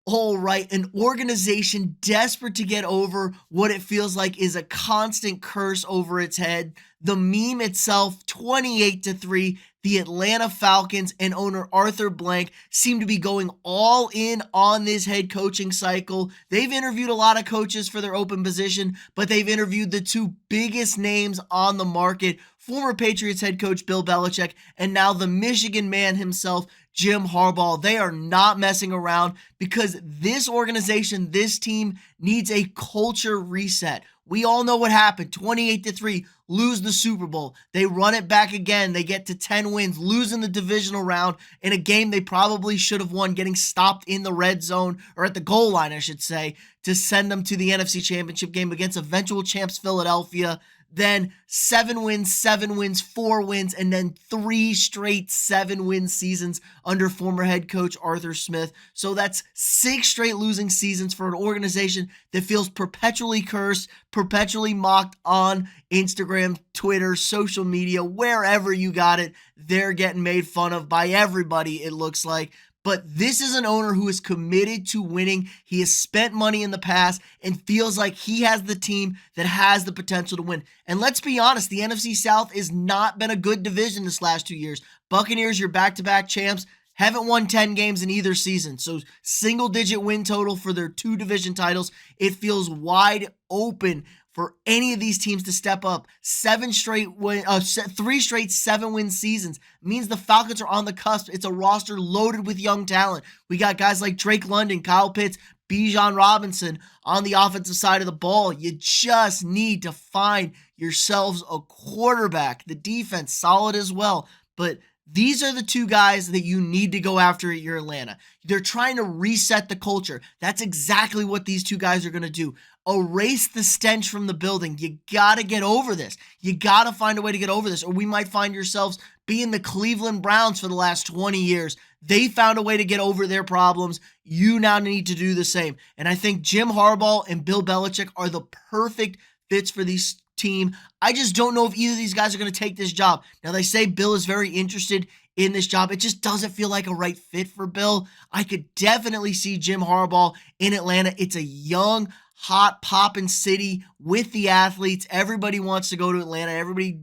All right, an organization desperate to get over what it feels like is a constant curse over its head. The meme itself, 28-3, the Atlanta Falcons and owner Arthur Blank seem to be going all in on this head coaching cycle. They've interviewed a lot of coaches for their open position, but they've interviewed the two biggest names on the market, former Patriots head coach Bill Belichick and now the Michigan man himself, Jim Harbaugh. They are not messing around because this organization, this team needs a culture reset. We all know what happened. 28-3, lose the Super Bowl. They run it back again. They get to 10 wins, lose in the divisional round in a game they probably should have won, getting stopped in the red zone, or at the goal line, I should say, to send them to the NFC Championship game against eventual champs Philadelphia. Then 7 wins, 4 wins, and then 3 straight 7-win seasons under former head coach Arthur Smith. So that's 6 straight losing seasons for an organization that feels perpetually cursed, perpetually mocked on Instagram, Twitter, social media, wherever you got it. They're getting made fun of by everybody, it looks like. But this is an owner who is committed to winning. He has spent money in the past and feels like he has the team that has the potential to win. And let's be honest, the NFC South has not been a good division this last 2 years. Buccaneers, your back-to-back champs, haven't won 10 games in either season. So single-digit win total for their 2 division titles. It feels wide open for any of these teams to step up. 3 straight 7-win seasons means the Falcons are on the cusp. It's a roster loaded with young talent. We got guys like Drake London, Kyle Pitts, Bijan Robinson on the offensive side of the ball. You just need to find yourselves a quarterback. The defense, solid as well. But these are the 2 guys that you need to go after at your Atlanta. They're trying to reset the culture. That's exactly what these 2 guys are going to do. Erase the stench from the building. You got to get over this. You got to find a way to get over this, or we might find yourselves being the Cleveland Browns for the last 20 years. They found a way to get over their problems. You now need to do the same. And I think Jim Harbaugh and Bill Belichick are the perfect fits for these team. I just don't know if either of these guys are going to take this job. Now, they say Bill is very interested in this job. It just doesn't feel like a right fit for Bill. I could definitely see Jim Harbaugh in Atlanta. It's a young, hot, poppin' city with the athletes. Everybody wants to go to Atlanta. Everybody,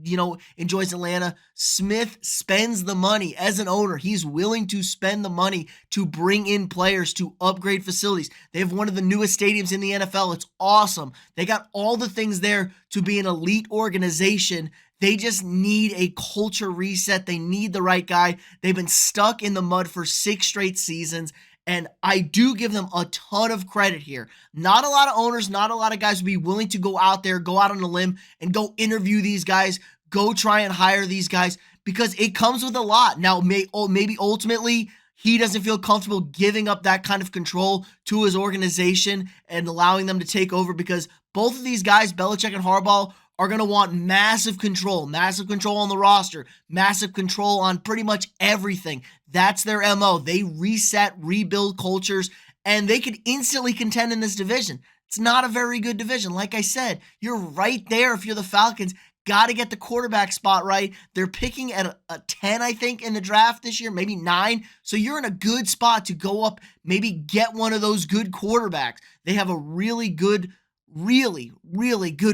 enjoys Atlanta. Smith spends the money as an owner. He's willing to spend the money to bring in players, to upgrade facilities. They have one of the newest stadiums in the NFL. It's awesome. They got all the things there to be an elite organization. They just need a culture reset. They need the right guy. They've been stuck in the mud for 6 straight seasons. And I do give them a ton of credit here. Not a lot of owners, not a lot of guys would be willing to go out there, go out on a limb and go interview these guys, go try and hire these guys, because it comes with a lot. Now, maybe ultimately he doesn't feel comfortable giving up that kind of control to his organization and allowing them to take over, because both of these guys, Belichick and Harbaugh, are going to want massive control on the roster, massive control on pretty much everything. That's their MO. They reset, rebuild cultures, and they could instantly contend in this division. It's not a very good division. Like I said, you're right there if you're the Falcons. Got to get the quarterback spot right. They're picking at a 10, I think, in the draft this year, maybe 9. So you're in a good spot to go up, maybe get one of those good quarterbacks. They have a really good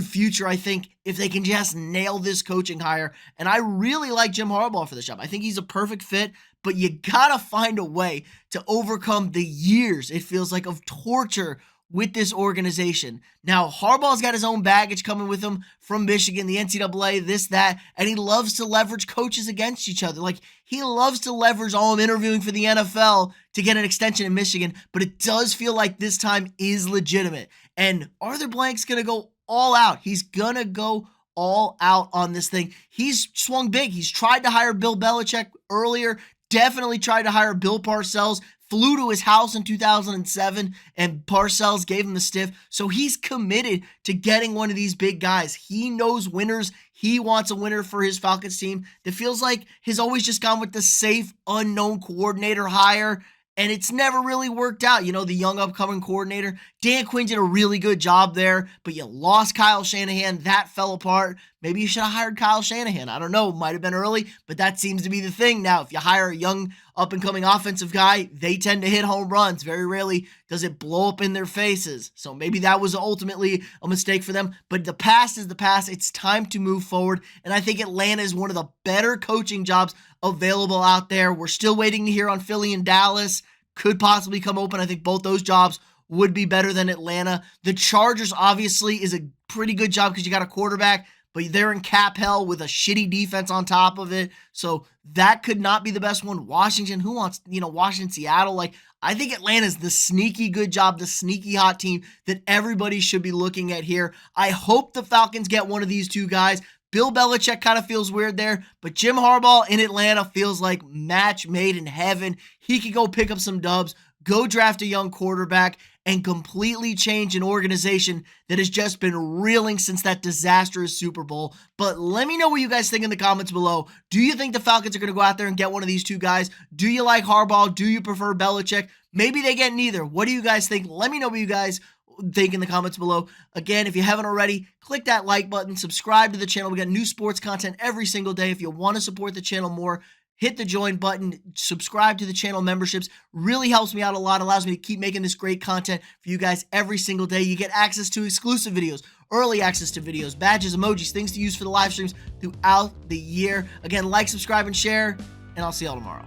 future, I think, if they can just nail this coaching hire. And I really like Jim Harbaugh for the job. I think he's a perfect fit, but you gotta find a way to overcome the years, it feels like, of torture with this organization. Now, Harbaugh's got his own baggage coming with him from Michigan, the NCAA, this, that, and he loves to leverage coaches against each other. Like, he loves to leverage, I'm interviewing for the NFL to get an extension in Michigan, but it does feel like this time is legitimate. And Arthur Blank's going to go all out. He's going to go all out on this thing. He's swung big. He's tried to hire Bill Belichick earlier, definitely tried to hire Bill Parcells, flew to his house in 2007, and Parcells gave him the stiff. So he's committed to getting one of these big guys. He knows winners. He wants a winner for his Falcons team that feels like he's always just gone with the safe, unknown coordinator hire, and it's never really worked out. The young upcoming coordinator, Dan Quinn, did a really good job there, but you lost Kyle Shanahan. That fell apart. maybe you should have hired Kyle Shanahan. I don't know. Might have been early, but that seems to be the thing now. If you hire a young up-and-coming offensive guy, they tend to hit home runs. Very rarely does it blow up in their faces. So maybe that was ultimately a mistake for them. But the past is the past. It's time to move forward. And I think Atlanta is one of the better coaching jobs available out there. We're still waiting to hear on Philly and Dallas. Could possibly come open. I think both those jobs would be better than Atlanta. The Chargers obviously is a pretty good job because you got a quarterback, but they're in cap hell with a shitty defense on top of it. So that could not be the best one. Washington, who wants, Washington, Seattle? Like, I think Atlanta's the sneaky good job, the sneaky hot team that everybody should be looking at here. I hope the Falcons get one of these two guys. Bill Belichick kind of feels weird there, but Jim Harbaugh in Atlanta feels like match made in heaven. He could go pick up some dubs, go draft a young quarterback, and completely change an organization that has just been reeling since that disastrous Super Bowl. But let me know what you guys think in the comments below. Do you think the Falcons are going to go out there and get one of these two guys? Do you like Harbaugh? Do you prefer Belichick? Maybe they get neither. What do you guys think? Let me know what you guys think in the comments below. Again, if you haven't already, click that like button, subscribe to the channel. We got new sports content every single day. If you want to support the channel more, hit the join button, subscribe to the channel memberships. Really helps me out a lot, allows me to keep making this great content for you guys every single day. You get access to exclusive videos, early access to videos, badges, emojis, things to use for the live streams throughout the year. Again, like, subscribe, and share, and I'll see y'all tomorrow.